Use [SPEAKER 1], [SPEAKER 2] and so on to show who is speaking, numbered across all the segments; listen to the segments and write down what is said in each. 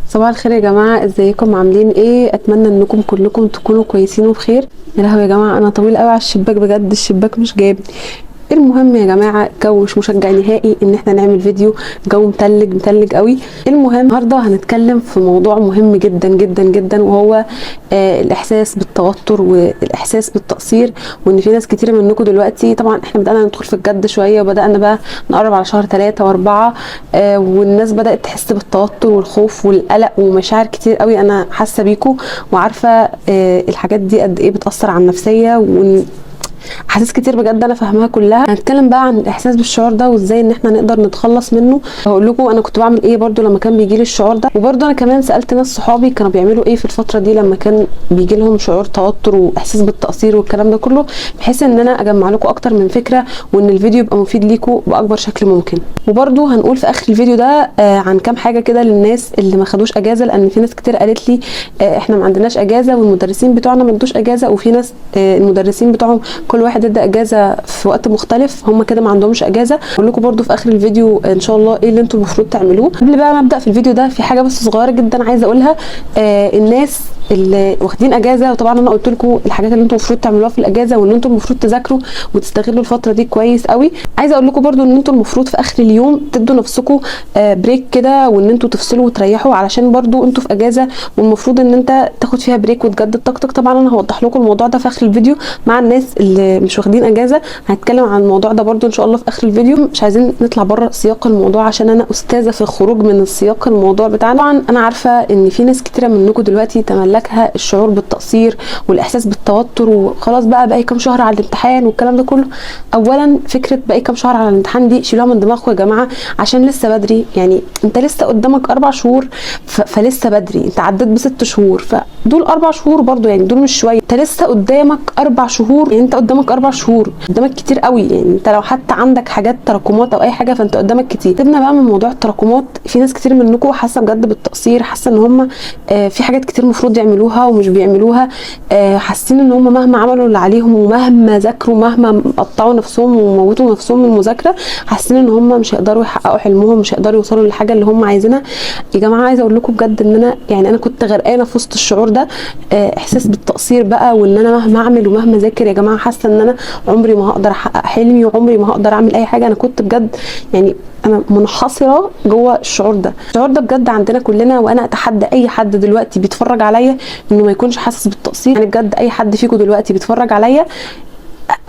[SPEAKER 1] صباح الخير يا جماعه، ازيكم؟ عاملين ايه؟ اتمنى انكم كلكم تكونوا كويسين وبخير. يا لهوي يا جماعه، انا طويل قوي على الشباك، بجد الشباك مش جايبني. المهم يا جماعه، جو مش مشجع نهائي ان احنا نعمل فيديو، جو متلج قوي. المهم النهارده هنتكلم في موضوع مهم جدا جدا جدا، وهو الاحساس بالتوتر والاحساس بالتقصير. وان في ناس كتيره منكم دلوقتي، طبعا احنا بدانا ندخل في الجد شويه، وبدانا بقى نقرب على شهر 3 و4، والناس بدات تحس بالتوتر والخوف والقلق ومشاعر كتير قوي. انا حاسه بيكم وعارفه الحاجات دي قد ايه بتاثر على النفسيه، احاسيس كتير بجد انا فاهماها كلها. هنتكلم بقى عن الاحساس بالشعور ده وازاي ان احنا نقدر نتخلص منه. هقول لكم انا كنت بعمل ايه برده لما كان بيجي لي الشعور ده، وبرده انا كمان سالت ناس صحابي كانوا بيعملوا ايه في الفتره دي لما كان بيجي لهم شعور توتر واحساس بالتقصير والكلام ده كله، بحيث ان انا اجمع لكم اكتر من فكره وان الفيديو يبقى مفيد ليكم باكبر شكل ممكن. وبرده هنقول في اخر الفيديو ده عن كام حاجه كده للناس اللي ما خدوش اجازه، لان في ناس كتير قالت لي احنا ما عندناش اجازه والمدرسين بتوعنا ما ادوش اجازه، وفي ناس المدرسين بتوعهم كل واحد ادى اجازه في وقت مختلف، هم كده ما عندهمش اجازه. اقول لكم برده في اخر الفيديو ان شاء الله ايه اللي انتم المفروض تعملوه. قبل بقى ما ابدا في الفيديو ده، في حاجه بس صغيره جدا عايزه اقولها. الناس اللي واخدين اجازه، وطبعا انا قلت لكم الحاجات اللي انتم المفروض تعملوها في الاجازه، وان انتم المفروض تذاكروا وتستغلوا الفتره دي كويس قوي. عايزه اقول لكم برده ان انتم المفروض في اخر اليوم تدوا نفسكم بريك كده، وان انتم تفصلوا وتريحوا، علشان برده انتم في اجازه والمفروض ان انت تاخد فيها بريك وتجدد طاقتك. طبعا انا هوضح لكم الموضوع ده في اخر الفيديو مع الناس اللي مش واخدين اجازه، هنتكلم عن الموضوع ده برده ان شاء الله في اخر الفيديو. مش عايزين نطلع بره سياق الموضوع عشان انا استاذه في الخروج من السياق الموضوع بتاعنا. طبعا انا عارفه ان في ناس كتيره منكم دلوقتي تملكها الشعور بالتقصير والاحساس بالتوتر، وخلاص بقى كام شهر على الامتحان والكلام ده كله. اولا فكره باقي كام شهر على الامتحان دي شيلوها من دماغكم يا جماعه، عشان لسه بدري. يعني انت لسه قدامك 4 شهور، فلسه بدري. انت عديت ب6 شهور، فدول 4 شهور برده، يعني دول مش شويه. انت لسه قدامك 4 شهور، يعني انت قدامك 4 شهور، قدامك كتير قوي. يعني انت لو حتى عندك حاجات تراكمات او اي حاجه فانت قدامك كتير. سيبنا بقى من موضوع التراكمات. في ناس كتير منكم حاسه بجد بالتقصير، حاسه ان هم في حاجات كتير المفروض يعملوها ومش بيعملوها، حاسين ان هم مهما عملوا اللي عليهم ومهما ذاكروا، مهما قطعوا نفسهم وموتوا نفسهم من المذاكره، حاسين ان هم مش هيقدروا يحققوا حلمهم، مش هيقدروا يوصلوا للحاجه اللي هم عايزينها. يا جماعه عايزه اقول لكم بجد ان انا كنت غرقانه في وسط الشعور ده، احساس بالتقصير بقى، وان انا مهما اعمل ومهما ذاكر يا جماعه حاسه ان انا عمري ما هقدر احقق حلمي وعمري ما هقدر اعمل اي حاجه. انا كنت بجد يعني انا منحصره جوه الشعور ده بجد عندنا كلنا. وانا اتحدى اي حد دلوقتي بيتفرج عليا انه ما يكونش حاسس بالتقصير. يعني بجد اي حد فيكم دلوقتي بيتفرج عليا،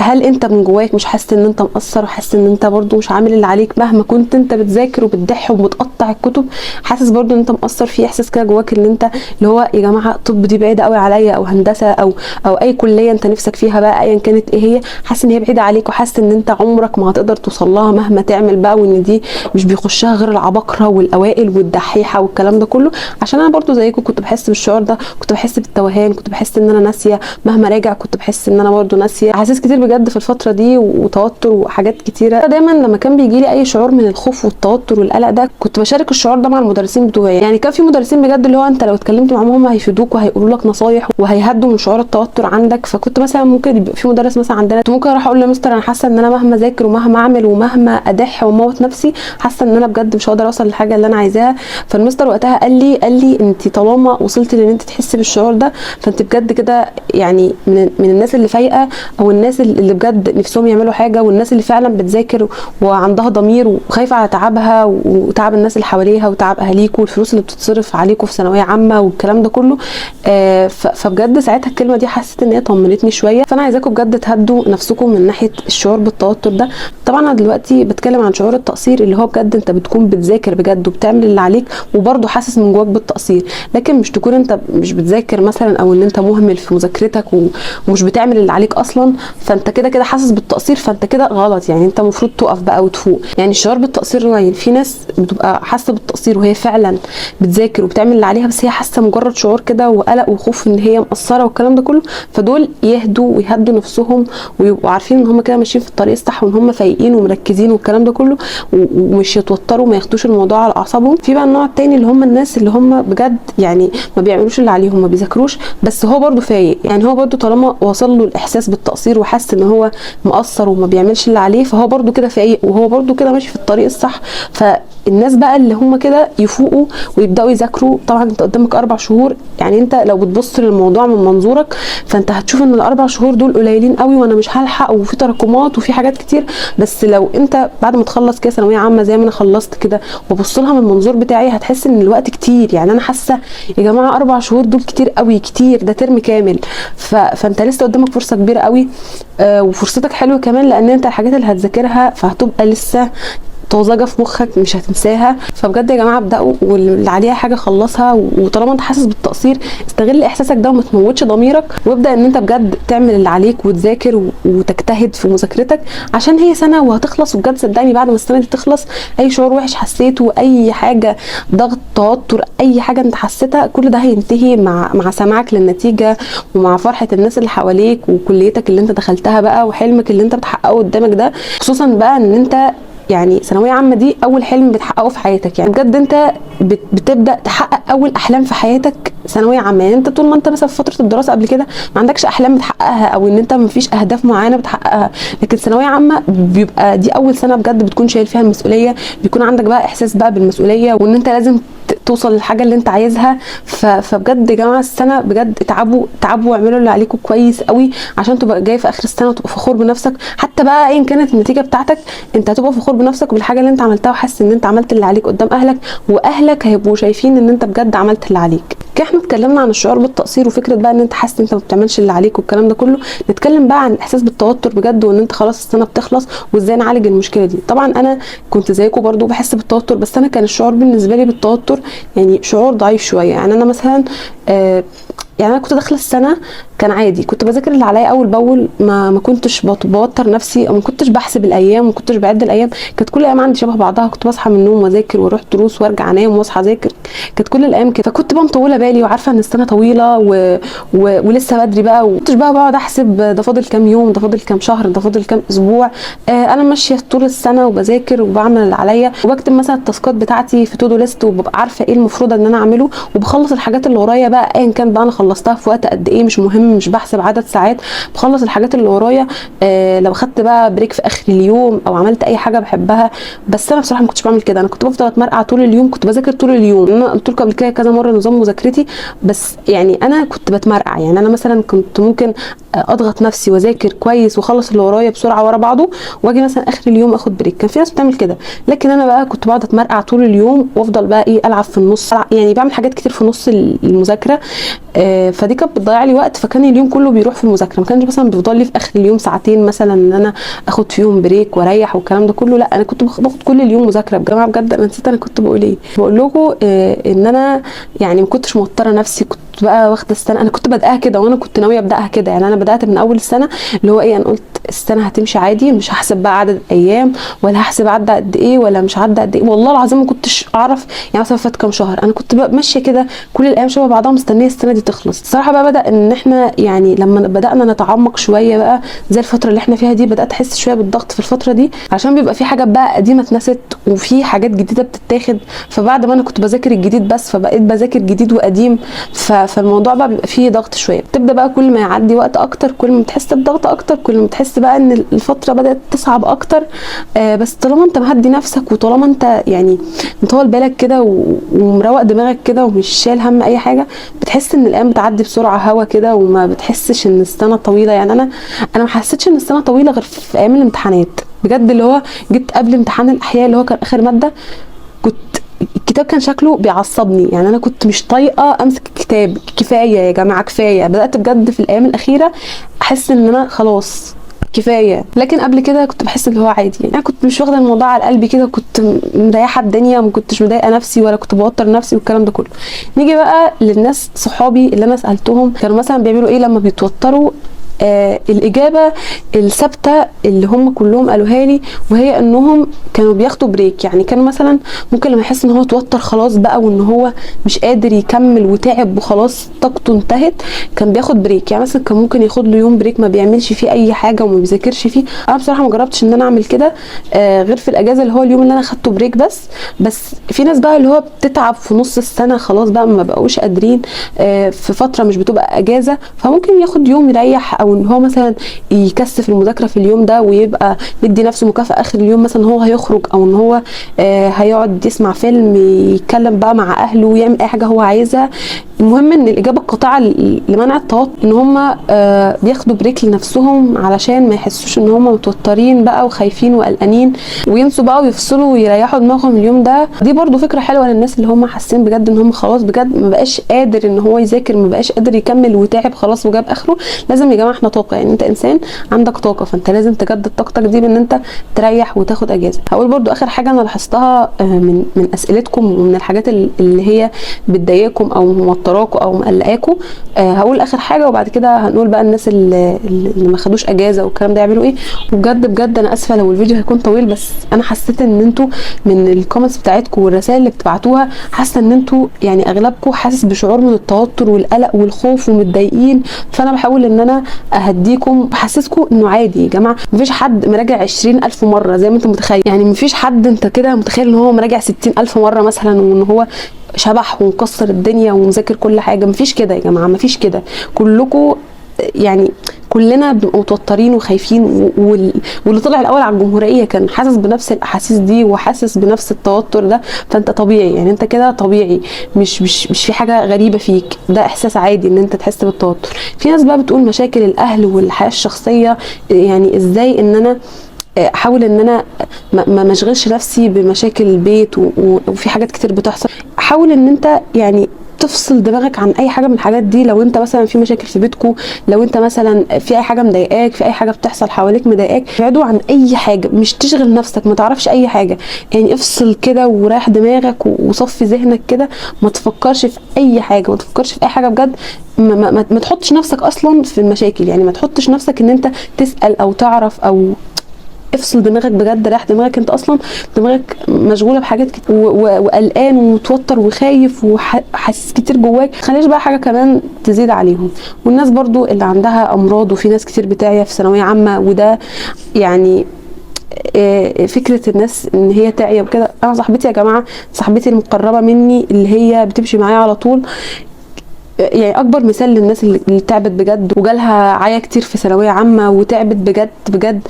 [SPEAKER 1] هل انت من جواك مش حاسس ان انت مقصر، وحاسس ان انت برضو مش عامل اللي عليك مهما كنت انت بتذاكر وبتضح وبتقطع الكتب؟ حاسس برضو ان انت مقصر في احساس كده جواك ان انت اللي هو يا جماعه طب دي بعيده قوي عليا، او هندسه او اي كليه انت نفسك فيها بقى ايا كانت ايه هي، حاسس ان هي بعيده عليك، وحاسس ان انت عمرك ما هتقدر توصل لها مهما تعمل بقى، وان دي مش بيخشها غير العباقره والاوائل والدحيحه والكلام ده كله. عشان انا برضو زيكم كنت بحس بالشعور ده، كنت بحس بالتوهان، كنت بحس ان انا ناسيه مهما راجع، كنت بحس ان انا برضو ناسيه. احاسيس كتير بجد في الفتره دي وتوتر وحاجات كتيره. دايما لما كان بيجي لي اي شعور من الخوف والتوتر والقلق ده، كنت بشارك الشعور ده مع المدرسين بتوعي. يعني كان في مدرسين بجد اللي هو انت لو اتكلمت معاهم هم هيفيدوك وهيقولوا لك نصايح وهيهدوا من شعور التوتر عندك. فكنت مثلا ممكن يبقى في مدرس مثلا عندنا ممكن اروح اقول لمستر انا حاسه ان انا مهما اذاكر ومهما اعمل ومهما ادح واموت نفسي، حاسه ان انا بجد مش هقدر اوصل للحاجه اللي انا عايزاها. فالمستر وقتها قال لي انت طالما وصلتي لان انت تحسي بالشعور ده، فانت بجد كده يعني من الناس اللي فايقه، او الناس اللي بجد نفسهم يعملوا حاجه، والناس اللي فعلا بتذاكر وعندها ضمير وخايفه على تعبها وتعب الناس اللي حواليها وتعب اهاليكوا والفلوس اللي بتتصرف عليكم في ثانويه عامه والكلام ده كله. فبجد ساعتها الكلمه دي حسيت ان هي طمنتني شويه. فانا عايزاكم بجد تهدوا نفسكم من ناحيه الشعور بالتوتر ده. طبعا انا دلوقتي بتكلم عن شعور التقصير اللي هو بجد انت بتكون بتذاكر بجد وبتعمل اللي عليك وبرده حاسس من جواك بالتقصير، لكن مش تكون انت مش بتذاكر مثلا، او ان انت مهمل في مذاكرتك ومش بتعمل اللي عليك اصلا، فانت كده حاسس بالتقصير، فانت كده غلط. يعني انت المفروض تقف بقى وتفوق. يعني الشعور بالتقصير نوعين. في ناس بتبقى حاسه بالتقصير وهي فعلا بتذاكر وبتعمل اللي عليها، بس هي حاسه مجرد شعور كده وقلق وخوف ان هي مقصره والكلام ده كله. فدول يهدوا ويهدوا نفسهم ويبقوا عارفين ان هم كده ماشيين في الطريق الصح، وان هم فايقين ومركزين والكلام ده كله، ومش يتوتروا، ما ياخدوش الموضوع على اعصابهم. في بقى النوع التاني اللي هم الناس اللي هم بجد يعني ما بيعملوش اللي عليهم، ما بيذاكروش، بس هو برده فايق. يعني هو برده طالما وصل له الاحساس بالتقصير وحس ان هو مقصر وما بيعملش اللي عليه، فهو برده كده فايق وهو برده كده ماشي في الطريق الصح. الناس بقى اللي هم كده يفوقوا ويبداوا يذاكروا. طبعا انت قدامك 4 شهور، يعني انت لو بتبص للموضوع من منظورك فانت هتشوف ان ال4 شهور دول قليلين قوي وانا مش هلحق وفي تراكمات وفي حاجات كتير. بس لو انت بعد ما تخلص كده ثانويه عامه زي ما انا خلصت كده وبص لها من المنظور بتاعي هتحس ان الوقت كتير. يعني انا حاسه يا جماعه 4 شهور دول كتير قوي، كتير، ده ترم كامل. فانت لسه قدامك فرصه كبيره قوي، وفرصتك حلوه كمان لان انت الحاجات اللي هتذاكرها فهتبقى لسه طازجه في مخك مش هتنساها. فبجد يا جماعه ابداوا، واللي عليها حاجه خلصها، وطالما انت حاسس بالتقصير استغل احساسك ده وما تموتش ضميرك، وابدا ان انت بجد تعمل اللي عليك وتذاكر وتجتهد في مذاكرتك عشان هي سنه وهتخلص. وبجد صدقني بعد ما السنه دي تخلص اي شعور وحش حسيته، اي حاجه ضغط توتر، اي حاجه انت حسيتها، كل ده هينتهي مع سماعك للنتيجه ومع فرحه الناس اللي حواليك وكليتك اللي انت دخلتها بقى وحلمك اللي انت بتحققه قدامك ده. خصوصا بقى ان انت يعني ثانويه عامه دي اول حلم بتحققه في حياتك. يعني بجد انت بتبدا تحقق اول احلام في حياتك ثانويه عامه. يعني انت طول ما انت مثلا في فتره الدراسه قبل كده ما عندكش احلام بتحققها او ان انت ما فيش اهداف معينه بتحققها، لكن ثانويه عامه بيبقى دي اول سنه بجد بتكون شايل فيها المسؤوليه، بيكون عندك بقى احساس بقى بالمسؤوليه وان انت لازم توصل للحاجه اللي انت عايزها. فبجد يا جماعه السنه بجد اتعبوا واعملوا اللي عليكم كويس قوي عشان تبقى جاي في اخر السنه وتبقى فخور بنفسك. حتى بقى ايا كانت النتيجه بتاعتك انت هتبقى فخور بنفسك وبالحاجه اللي انت عملتها وحاسس ان انت عملت اللي عليك قدام اهلك، واهلك هيبقوا شايفين ان انت بجد عملت اللي عليك. كده احنا اتكلمنا عن الشعور بالتقصير وفكره بقى ان انت حاسس ان انت ما بتعملش اللي عليك والكلام ده كله. نتكلم بقى عن الاحساس بالتوتر بجد وان انت خلاص السنه بتخلص وازاي نعالج المشكله دي. طبعا انا كنت زيكم برضو بحس بالتوتر، بس انا كان الشعور بالنسبه لي بالتوتر يعني شعور ضعيف شويه. يعني انا مثلا يعني انا كنت داخله السنه كان عادي، كنت بذاكر اللي عليا اول باول، ما كنتش بوتر نفسي او ما كنتش بحسب الايام، ما كنتش بعد الايام. كانت كل الايام عندي شبه بعضها، كنت بصحى من النوم واذاكر واروح دروس وارجع انام واصحى اذاكر، كانت كل الايام كده. فكنت بقى مطوله بالي وعارفه ان السنه طويله ولسه بدري بقى، وكنتش بقى بقعد احسب ده فاضل كام يوم، ده فاضل كام شهر، ده فاضل كام اسبوع. انا ماشيه طول السنه وبذاكر وبعمل اللي عليا وبكتب مثلا التاسكات بتاعتي في تو ليست وببقى عارفه ايه المفروض ان انا اعمله، وبخلص الحاجات اللي ورايا بقى ايا كان بقى انا خلصتها في وقت قد ايه مش مهم، مش بحسب عدد ساعات، بخلص الحاجات اللي ورايا. لو خدت بقى بريك في اخر اليوم او عملت اي حاجه بحبها. بس انا بصراحه ما كنتش بعمل كده، انا كنت بفضل اتمرقع طول اليوم، كنت بذاكر طول اليوم. انا قلت لكم قبل كده كذا مره نظام مذاكرتي، بس يعني انا كنت بتمرقع. يعني انا مثلا كنت ممكن اضغط نفسي واذاكر كويس واخلص اللي ورايا بسرعه ورا بعضه واجي مثلا اخر اليوم اخد بريك. كان في ناس بتعمل كده، لكن انا بقى كنت بقعد اتمرقع طول اليوم وافضل بقى ايه العب في النص، يعني بعمل حاجات كتير في نص المذاكره. فدي كانت بتضيع لي وقت، فكان اليوم كله بيروح في المذاكره. ما كانش مثلا بيفضل لي في اخر اليوم ساعتين مثلا ان انا اخد فيهم بريك واريح والكلام ده كله، لا انا كنت باخد كل اليوم مذاكره. يا جماعه بجد انا نسيت انا كنت بقول ايه، بقول لكم ان انا يعني ما كنتش موتره نفسي، كنت بقى واخده السنه، انا كنت بادئها كده وانا كنت ناويه ابداها كده. يعني انا بدات من اول السنه اللي هو ايه، انا قلت السنه هتمشي عادي، مش هحسب بقى عدد ايام ولا هحسب عدى قد ايه ولا مش عدى قد ايه. والله العظيم ما كنتش اعرف يعني مثلا فات كام شهر، انا كنت بقى ماشيه كده كل الايام شبه بعضها مستنيه السنه دي تخلص. الصراحه بقى بدا ان احنا يعني لما بدانا نتعمق شويه بقى زي الفتره اللي احنا فيها دي، بدات احس شويه بالضغط في الفتره دي عشان بيبقى في حاجات بقى قديمه اتنست وفي حاجات جديده بتتاخد. فبعد ما انا كنت بذاكر الجديد بس فبقيت بذاكر جديد وقديم، فالموضوع بقى بيبقى فيه ضغط شويه. بتبدا بقى كل ما يعدي وقت اكتر كل ما بتحس بضغط اكتر، كل ما بتحس بقى ان الفتره بدات تصعب اكتر. بس طالما انت مهدي نفسك وطالما انت يعني مطول بالك كده ومروق دماغك كده ومش شايل هم اي حاجه، بتحس ان الايام بتعدي بسرعه هوا كده وما بتحسش ان السنه طويله. يعني انا ما حسيتش ان السنه طويله غير في ايام الامتحانات بجد. اللي هو جيت قبل امتحان الاحياء اللي هو كان اخر ماده، كنت الكتاب كان شكله بيعصبني، يعني انا كنت مش طايقه امسك الكتاب. كفايه يا جماعه كفايه. بدات بجد في الايام الاخيره احس ان انا خلاص كفايه، لكن قبل كده كنت بحس ان هو عادي. يعني انا كنت مش واخده الموضوع على قلبي كده، كنت مريحه الدنيا وما كنتش مضايقه نفسي ولا كنت بوتر نفسي والكلام ده كله. نيجي بقى للناس صحابي اللي انا سالتهم كانوا مثلا بيعملوا ايه لما بيتوتروا. الاجابه الثابته اللي هم كلهم قالوها لي وهي انهم كانوا بياخدوا بريك. يعني كان مثلا ممكن لما يحس ان هو اتوتر خلاص بقى وان هو مش قادر يكمل وتعب وخلاص طاقته انتهت، كان بياخد بريك. يعني مثلا كان ممكن ياخد له يوم بريك ما بيعملش فيه اي حاجه وما بيذاكرش فيه. انا بصراحه ما جربتش ان انا اعمل كده غير في الاجازه اللي هو اليوم اللي انا خدته بريك بس في ناس بقى اللي هو بتتعب في نص السنه خلاص بقى ما بقوش قادرين في فتره مش بتبقى اجازه، فممكن ياخد يوم يريح او ان هو مثلا يكثف المذاكره في اليوم ده ويبقى مدي نفسه مكافاه اخر اليوم، مثلا هو هيخرج او ان هو هيقعد يسمع فيلم، يتكلم بقى مع اهله ويعمل اي حاجه هو عايزها. المهم ان الاجابه القاطعه لمنع التوتر ان هم بياخدوا بريك لنفسهم علشان ما يحسوش ان هم متوترين بقى وخايفين وقلقانين، وينسوا بقى ويفصلوا ويريحوا دماغهم اليوم ده. دي برضو فكره حلوه للناس اللي هم حاسين بجد ان هم خلاص بجد ما بقاش قادر ان هو يذاكر، ما بقاش قادر يكمل وتعب خلاص وجاب اخره. لازم يا جماعه احنا طاقه، يعني انت انسان عندك طاقه، فانت لازم تجدد طاقتك دي بان انت تريح وتاخد اجازه. هقول برضو اخر حاجه انا لاحظتها من اسئلتكم ومن الحاجات اللي هي بتضايقكم او موتراكم او مقلقاكم. هقول اخر حاجه وبعد كده هنقول بقى الناس اللي ما خدوش اجازه والكلام ده يعملوا ايه. وبجد بجد انا اسفه لو الفيديو هيكون طويل، بس انا حسيت ان انتوا من الكومنتس بتاعتكم والرسائل اللي بتبعتوها حاسه ان انتوا يعني اغلبكم حاسس بشعور من التوتر والقلق والخوف ومتضايقين، فانا بحاول ان انا اهديكم واحسسكم انه عادي يا جماعه. مفيش حد مراجع 20,000 مره زي ما انت متخيل، يعني مفيش حد انت كده متخيل ان هو مراجع 60,000 مره مثلا وان هو شبح ومكسر الدنيا ومذاكر كل حاجه. مفيش كده يا جماعه، مفيش كده. كلكم يعني كلنا بنبقى متوترين وخايفين، واللي طلع الاول على الجمهوريه كان حاسس بنفس الاحاسيس دي وحاسس بنفس التوتر ده، فانت طبيعي، يعني انت كده طبيعي، مش في حاجه غريبه فيك، ده احساس عادي ان انت تحس بالتوتر. في ناس بقى بتقول مشاكل الاهل والحياه الشخصيه، يعني ازاي ان انا احاول ان انا ما اشغلش نفسي بمشاكل البيت وفي حاجات كتير بتحصل. حاول ان انت يعني تفصل دماغك عن اي حاجه من الحاجات دي. لو انت مثلا في مشاكل في بيتكم، لو انت مثلا في اي حاجه مضايقاك، في اي حاجه بتحصل حواليك مضايقاك، ابعدوا عن اي حاجه، مش تشغل نفسك، ما تعرفش اي حاجه، يعني افصل كده وريح دماغك وصفي ذهنك كده، ما تفكرش في اي حاجه، ما تفكرش في اي حاجه بجد. ما تحطش نفسك اصلا في المشاكل، يعني ما تحطش نفسك ان انت تسال او تعرف، او افصل دماغك بجد، ريح دماغك. انت اصلا دماغك مشغوله بحاجات كتير وقلقان ومتوتر وخايف وحاسس كتير جواك، خليش بقى حاجه كمان تزيد عليهم. والناس برضو اللي عندها امراض، وفي ناس كتير بتعيا في ثانويه عامه، وده يعني فكره الناس ان هي تعيا وكده. انا صاحبتي يا جماعه، صاحبتي المقربه مني اللي هي بتمشي معايا على طول، يعني اكبر مثال للناس اللي تعبت بجد وجالها عيا كتير في ثانويه عامه وتعبت بجد بجد.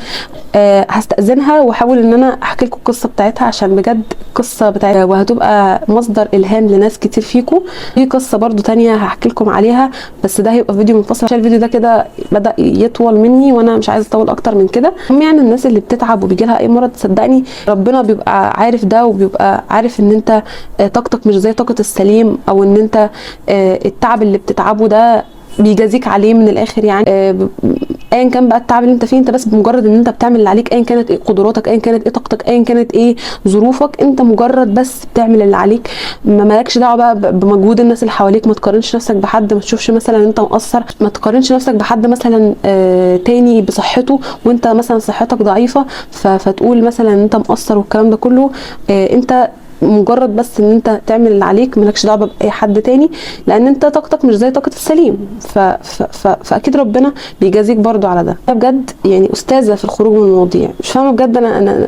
[SPEAKER 1] هستأذنها واحاول ان انا احكي لكم القصه بتاعتها، عشان بجد القصه بتاعتها وهتبقى مصدر الهام لناس كتير فيكم. في قصه برضو تانية هحكي لكم عليها، بس ده هيبقى فيديو منفصل عشان الفيديو ده كده بدأ يطول مني وانا مش عايزه اطول اكتر من كده. يعني الناس اللي بتتعب وبيجي لها اي مرض، صدقني ربنا بيبقى عارف ده، وبيبقى عارف ان انت طاقتك مش زي طاقه السليم، او ان انت التعب اللي بتتعبه ده بيجازيك عليه من الاخر. يعني ايا كان بقى التعب اللي انت فيه، انت بس بمجرد ان انت بتعمل اللي عليك، ايا كانت ايه قدراتك، ايا كانت ايه طاقتك، ايا كانت ايه ظروفك، انت مجرد بس بتعمل اللي عليك. ما مالكش دعوه بقى بمجهود الناس اللي حواليك. ما تقارنش نفسك بحد، ما تشوفش مثلا انت مقصر، ما تقارنش نفسك بحد مثلا تاني بصحته وانت مثلا صحتك ضعيفه فتقول مثلا ان انت مقصر والكلام ده كله. انت مجرد بس ان انت تعمل اللي عليك، مالكش دعوه باي حد تاني، لان انت طاقتك مش زي طاقه السليم. فاكيد ربنا بيجازيك برضو على ده. بجد يعني استاذه في الخروج من المواضيع، مش فاهمه بجد. انا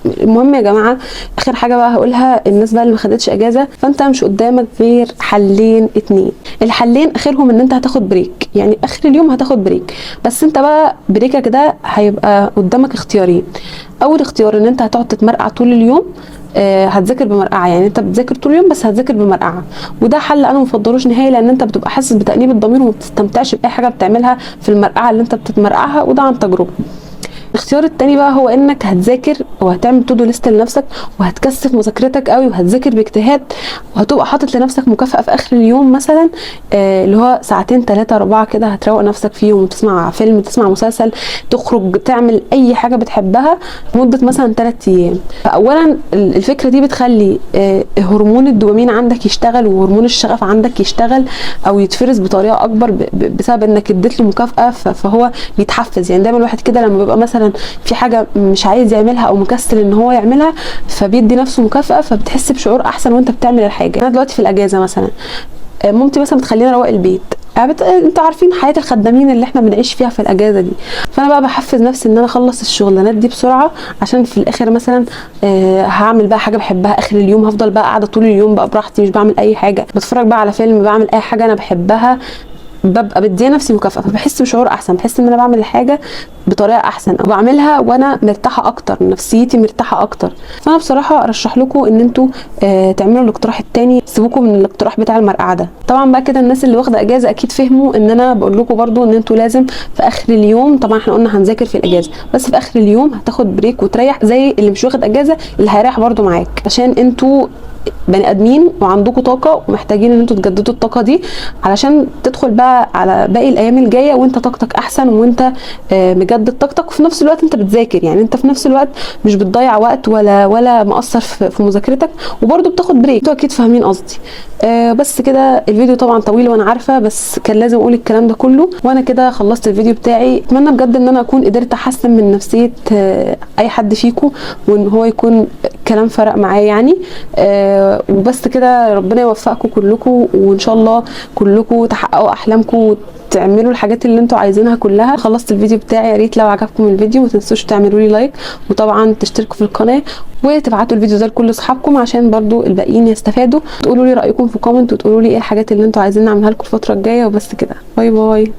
[SPEAKER 1] المهم يا جماعه، اخر حاجه بقى هقولها، الناس بقى اللي ما خدتش اجازه، فانت مش قدامك غير حلين اتنين. الحلين اخرهم ان انت هتاخد بريك، يعني اخر اليوم هتاخد بريك، بس انت بقى بريكك ده هيبقى قدامك اختيارين. اول اختيار ان انت هتقعد تتمرقع طول اليوم، هتذاكر بمرقعه، يعني انت بتذاكر طول اليوم بس هتذاكر بمرقعه، وده حل انا مفضلوش نهائي، لان انت بتبقى حاسس بتأنيب الضمير وما بتستمتعش باي حاجه بتعملها في المرقعه اللي انت بتتمرقعها، وده عن تجربه. الاختيار التاني بقى هو انك هتذاكر وهتعمل تو دو ليست لنفسك، وهتكثف مذاكرتك قوي وهتذاكر باجتهاد، وهتبقى حاطط لنفسك مكافأة في اخر اليوم مثلا اللي هو ساعتين 3 4 كده هتروق نفسك فيهم، وتسمع فيلم، تسمع مسلسل، تخرج، تعمل اي حاجة بتحبها لمدة مثلا 3 ايام. فاولا الفكرة دي بتخلي هرمون الدوبامين عندك يشتغل، وهرمون الشغف عندك يشتغل او يتفرز بطريقة اكبر بسبب انك اديت له مكافأة، فهو بيتحفز. يعني دايما الواحد كده لما بيبقى مثلا في حاجه مش عايز يعملها او مكسل ان هو يعملها، فبيدي نفسه مكافاه، فبتحس بشعور احسن وانت بتعمل الحاجه. انا دلوقتي في الاجازه مثلا مامتي مثلا بتخليني اروق البيت، انتوا عارفين حياه الخدامين اللي احنا بنعيش فيها في الاجازه دي، فانا بقى بحفز نفسي ان انا اخلص الشغلانات دي بسرعه، عشان في الاخر مثلا هعمل بقى حاجه بحبها اخر اليوم، هفضل بقى قاعده طول اليوم بقى براحتي، مش بعمل اي حاجه، بتفرج بقى على فيلم، بعمل اي حاجه انا بحبها ببقى بدي نفسي مكافاه، فبحس بشعور احسن، بحس ان انا بعمل الحاجه بطريقه احسن او بعملها وانا مرتاحه اكتر، نفسيتي مرتاحه اكتر. فانا بصراحه ارشح لكم ان انتوا تعملوا الاقتراح التاني، سيبوكم من الاقتراح بتاع المرقعه ده. طبعا بقى كده الناس اللي واخده اجازه اكيد فهموا ان انا بقول لكم برده ان انتوا لازم في اخر اليوم، طبعا احنا قلنا هنذاكر في الاجازه، بس في اخر اليوم هتاخد بريك وتريح زي اللي مش واخد اجازه اللي هيريح برده معاك، عشان انتوا بني ادمين وعندكم طاقه ومحتاجين ان انتوا تجددوا الطاقه دي علشان تدخل بقى على باقي الايام الجايه وانت طاقتك احسن، وانت مجدد طاقتك، وفي نفس الوقت انت بتذاكر، يعني انت في نفس الوقت مش بتضيع وقت ولا مقصر في مذاكرتك، وبرده بتاخد بريك. انتوا اكيد فاهمين قصدي. بس كده الفيديو طبعا طويل وانا عارفه، بس كان لازم اقول الكلام ده كله. وانا كده خلصت الفيديو بتاعي. اتمنى بجد ان انا اكون قدرت احسن من نفسيه اي حد فيكم، وان هو يكون كلام فرق معاه يعني. وبس كده، ربنا يوفقكم كلكم، وان شاء الله كلكم تحققوا احلامكم تعملوا الحاجات اللي انتوا عايزينها كلها. خلصت الفيديو بتاعي، يا ريت لو عجبكم الفيديو ما تنسوش تعملوا لي لايك، وطبعا تشتركوا في القناه، وتبعتوا الفيديو ده لكل اصحابكم عشان برضو الباقيين يستفادوا. تقولوا لي رايكم في كومنت، وتقولوا لي ايه الحاجات اللي انتوا عايزين نعملها لكم الفتره الجايه. وبس كده، باي باي.